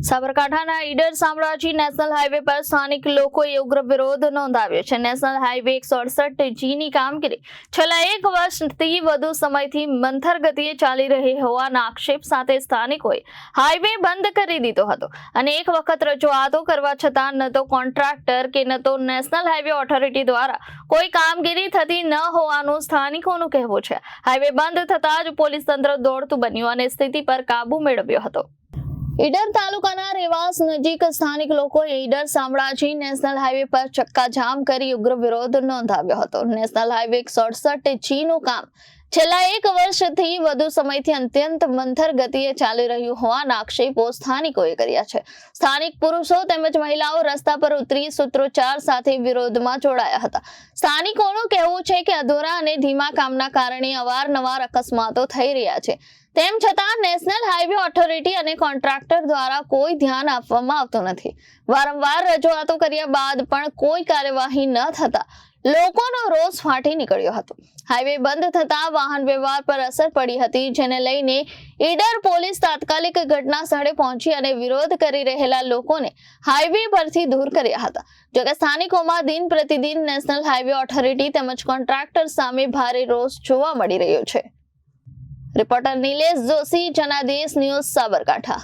સાબરકાંઠાના Idar Shamlaji national highway પર સ્થાનિક લોકોએ ઉગ્ર વિરોધ નોંધાવ્યો છે. નેશનલ હાઈવે 168G ની કામગીરી છેલ્લા 1 વર્ષથી વધુ સમયથી મંથર ગતિએ ચાલી રહી હોવાના આક્ષેપ સાથે સ્થાનિકોએ હાઈવે બંધ કરી દીધો હતો અને એક વખત રજૂઆતો કરવા છતાં ન તો કોન્ટ્રાક્ટર કે ન તો નેશનલ હાઈવે ઓથોરિટી દ્વારા કોઈ કામગીરી થતી ન હોવાનું સ્થાનિકોનું કહેવું છે. હાઈવે બંધ થતાં જ પોલીસ તંત્ર દોડતું બન્યું અને સ્થિતિ પર કાબુ મેળવ્યો હતો. ઈડર તાલુકાના રેવાસ નજીક સ્થાનિક લોકોએ ઈડર શામળાજી નેશનલ હાઈવે પર ચક્કાજામ કરી ઉગ્ર વિરોધ નોંધાવ્યો હતો. નેશનલ હાઈવે 168G નું કામ છેલ્લા 1 વર્ષથી વધુ સમયથી અત્યંત મંથર ગતિએ ચાલી રહ્યું હોવાના આક્ષેપો સ્થાનિકોએ કર્યા છે. સ્થાનિક પુરુષો તેમજ મહિલાઓ રસ્તા પર ઉતરી સૂત્રોચ્ચાર સાથે વિરોધમાં જોડાયા હતા. સ્થાનિકોનું કહેવું છે કે અધૂરા અને ધીમા કામના કારણે અવારનવાર અકસ્માતો થઈ રહ્યા છે. તેમ છતાં નેશનલ હાઈવે ઓથોરિટી અને કોન્ટ્રાક્ટર દ્વારા કોઈ ધ્યાન આપવામાં આવતું નથી. વારંવાર રજૂઆતો કર્યા બાદ પણ કોઈ કાર્યવાહી ન થતા લોકોનો રોષ ફાટી નીકળ્યો હતો. હાઈવે બંધ થતા વાહન વ્યવહાર પર અસર પડી હતી, જેને લઈને ઈડર પોલીસ તાત્કાલિક ઘટના સ્થળે પહોંચી અને વિરોધ કરી રહેલા લોકોને હાઈવે પરથી દૂર કર્યા હતા. જોકે સ્થાનિકોમાં દિન પ્રતિદિન નેશનલ હાઈવે ઓથોરિટી તેમજ કોન્ટ્રાક્ટર સામે ભારે રોષ જોવા મળી રહ્યો છે. Reporter Nilesh Joshi, Janadesh news, Sabarkantha.